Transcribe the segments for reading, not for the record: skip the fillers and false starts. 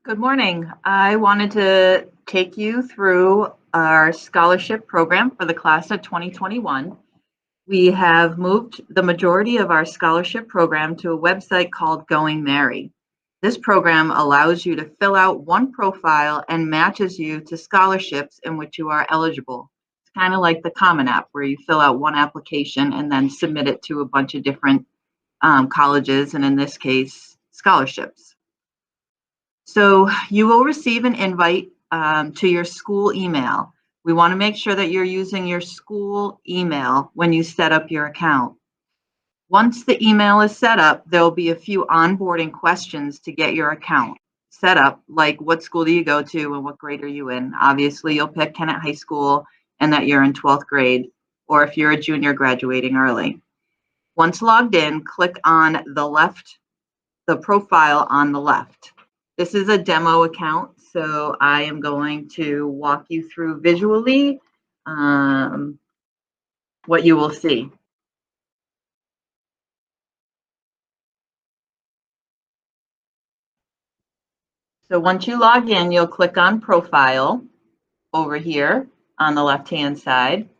Good morning. I wanted to take you through our scholarship program for the class of 2021. We have moved the majority of our scholarship program to a website called Going Merry. This program allows you to fill out one profile and matches you to scholarships in which you are eligible. It's kind of like the Common App where you fill out one application and then submit it to a bunch of different colleges, and in this case, scholarships. So you will receive an invite to your school email. We want to make sure that you're using your school email when you set up your account. Once the email is set up, there'll be a few onboarding questions to get your account set up, like what school do you go to and what grade are you in? Obviously, you'll pick Kennett High School and that you're in 12th grade, or if you're a junior graduating early. Once logged in, click on the profile on the left. This is a demo account, so I am going to walk you through visually what you will see. So once you log in, you'll click on Profile over here on the left-hand side.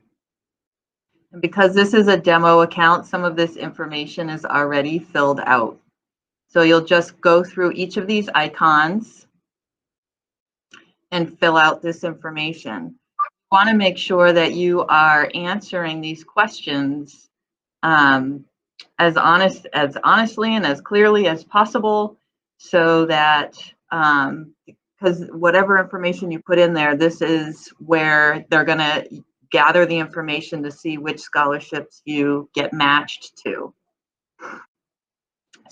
And because this is a demo account, some of this information is already filled out. So you'll just go through each of these icons and fill out this information. You want to make sure that you are answering these questions as honestly and as clearly as possible, so that because whatever information you put in there, this is where they're going to gather the information to see which scholarships you get matched to.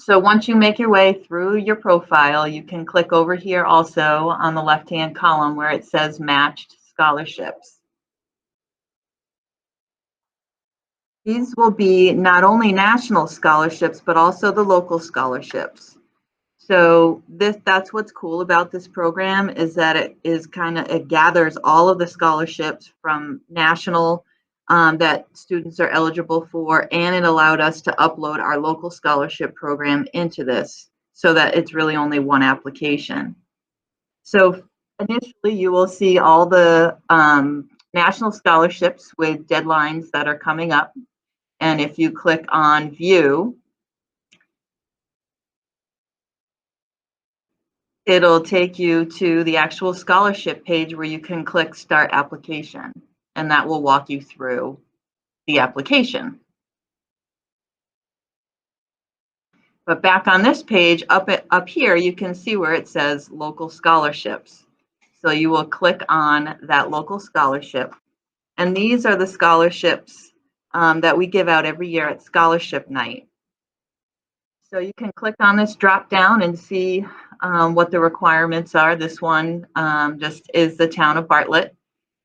So once you make your way through your profile, you can click over here also on the left-hand column where it says matched scholarships. These will be not only national scholarships, but also the local scholarships. So that's what's cool about this program, is that it gathers all of the scholarships from national that students are eligible for, and it allowed us to upload our local scholarship program into this so that it's really only one application. So initially you will see all the national scholarships with deadlines that are coming up. And if you click on View, it'll take you to the actual scholarship page where you can click Start Application, and that will walk you through the application. But back on this page, up here, you can see where it says Local Scholarships. So you will click on that local scholarship, and these are the scholarships that we give out every year at Scholarship Night. So you can click on this drop down and see what the requirements are. This one just is the town of Bartlett.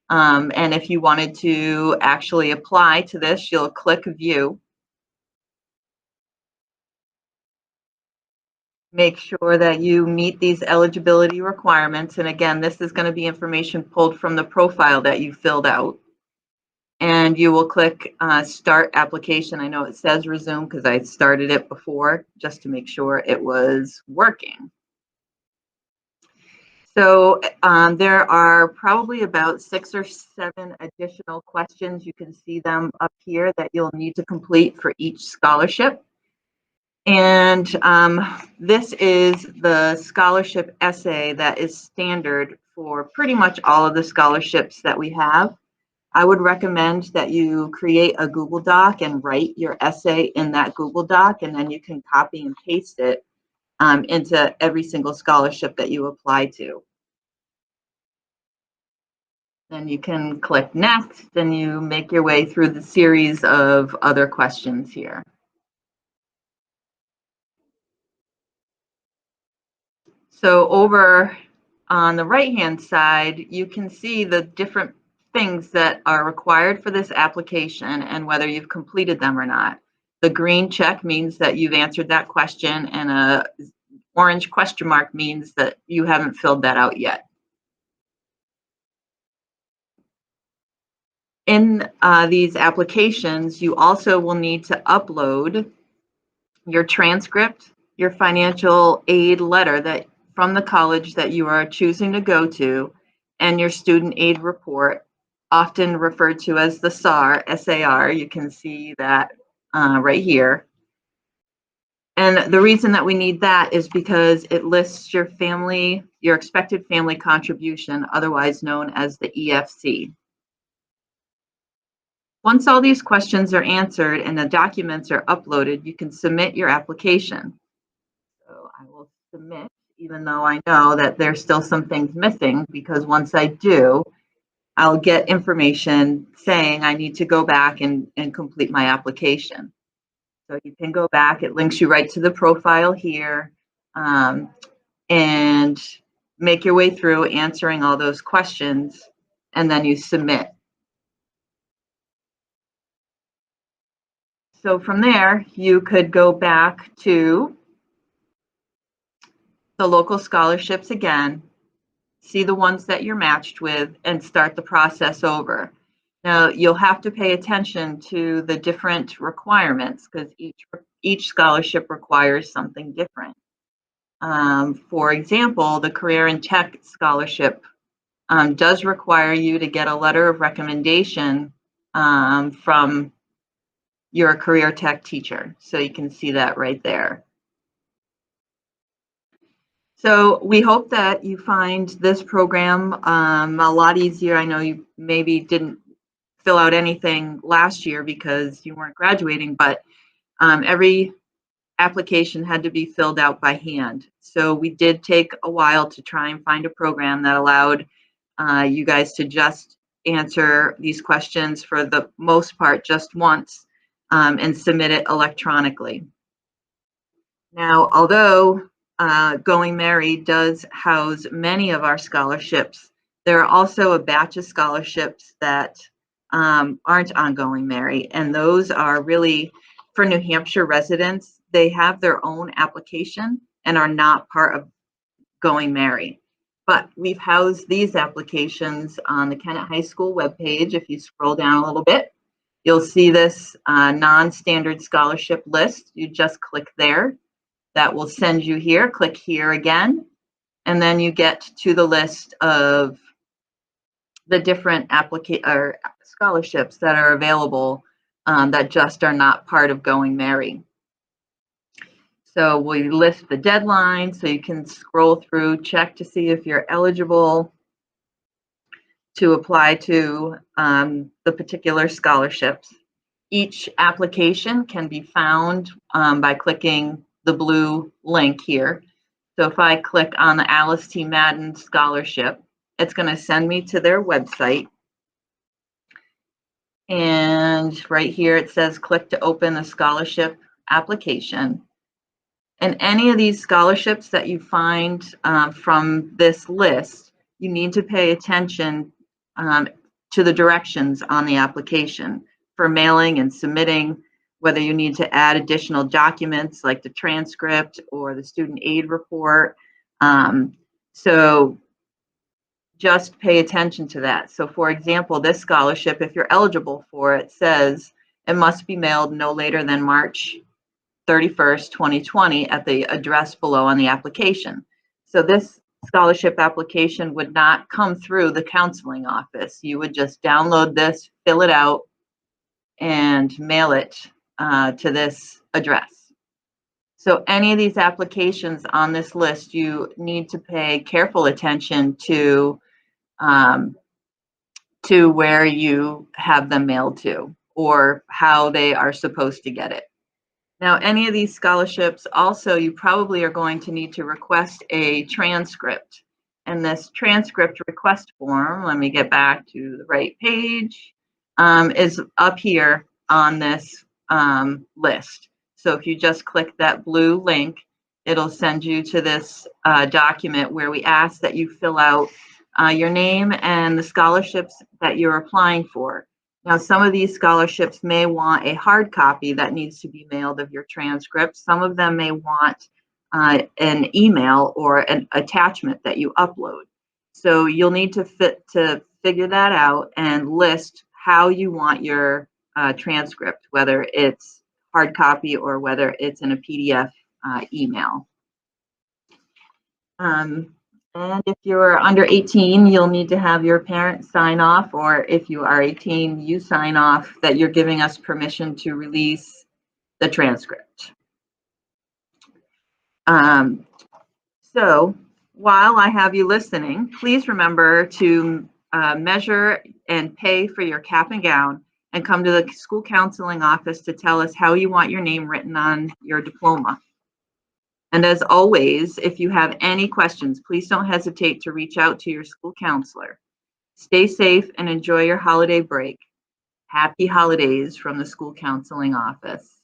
And if you wanted to actually apply to this, you'll click View. Make sure that you meet these eligibility requirements. And again, this is going to be information pulled from the profile that you filled out. And you will click Start Application. I know it says Resume because I started it before just to make sure it was working. So there are probably about 6 or 7 additional questions. You can see them up here that you'll need to complete for each scholarship. And this is the scholarship essay that is standard for pretty much all of the scholarships that we have. I would recommend that you create a Google Doc and write your essay in that Google Doc, and then you can copy and paste it into every single scholarship that you apply to. Then you can click Next, then you make your way through the series of other questions here. So over on the right-hand side, you can see the different things that are required for this application and whether you've completed them or not. The green check means that you've answered that question, and a orange question mark means that you haven't filled that out yet. In these applications, you also will need to upload your transcript, your financial aid letter from the college that you are choosing to go to and your student aid report, often referred to as the SAR. You can see that right here. And the reason that we need that is because it lists your expected family contribution, otherwise known as the EFC. Once all these questions are answered and the documents are uploaded, you can submit your application. So I will submit, even though I know that there's still some things missing, because once I do, I'll get information saying I need to go back and complete my application. So you can go back, it links you right to the profile here, and make your way through answering all those questions, and then you submit. So from there, you could go back to the local scholarships again, see the ones that you're matched with, and start the process over. Now, you'll have to pay attention to the different requirements because each scholarship requires something different. For example, the Career and Tech Scholarship does require you to get a letter of recommendation from your career tech teacher. So you can see that right there. So we hope that you find this program a lot easier. I know you maybe didn't fill out anything last year because you weren't graduating, but every application had to be filled out by hand. So we did take a while to try and find a program that allowed you guys to just answer these questions for the most part just once and submit it electronically. Now, although Going Merry does house many of our scholarships, there are also a batch of scholarships that aren't on Going Merry, and those are really for New Hampshire residents. They have their own application and are not part of Going Merry. But we've housed these applications on the Kennett High School webpage. If you scroll down a little bit, you'll see this non-standard scholarship list. You just click there. That will send you here. Click here again, and then you get to the list of the different scholarships that are available that just are not part of Going Merry. So we list the deadline so you can scroll through, check to see if you're eligible to apply to the particular scholarships. Each application can be found by clicking the blue link here. So if I click on the Alice T. Madden scholarship, it's going to send me to their website. And right here it says click to open the scholarship application. And any of these scholarships that you find from this list, you need to pay attention to the directions on the application for mailing and submitting, whether you need to add additional documents like the transcript or the student aid report. So just pay attention to that. So for example, this scholarship, if you're eligible for it, says it must be mailed no later than March 31st, 2020 at the address below on the application. So this scholarship application would not come through the counseling office. You would just download this, fill it out, and mail it to this address. So any of these applications on this list, you need to pay careful attention to where you have them mailed to or how they are supposed to get it. Now, any of these scholarships also, you probably are going to need to request a transcript. And this transcript request form, let me get back to the right page, is up here on this list. So if you just click that blue link, it'll send you to this document where we ask that you fill out your name and the scholarships that you're applying for. Now, some of these scholarships may want a hard copy that needs to be mailed of your transcript. Some of them may want an email or an attachment that you upload. So you'll need to figure that out and list how you want your transcript, whether it's hard copy or whether it's in a PDF email. And if you're under 18, you'll need to have your parents sign off, or if you are 18, you sign off that you're giving us permission to release the transcript. So while I have you listening, please remember to measure and pay for your cap and gown and come to the school counseling office to tell us how you want your name written on your diploma. And as always, if you have any questions, please don't hesitate to reach out to your school counselor. Stay safe and enjoy your holiday break. Happy holidays from the school counseling office.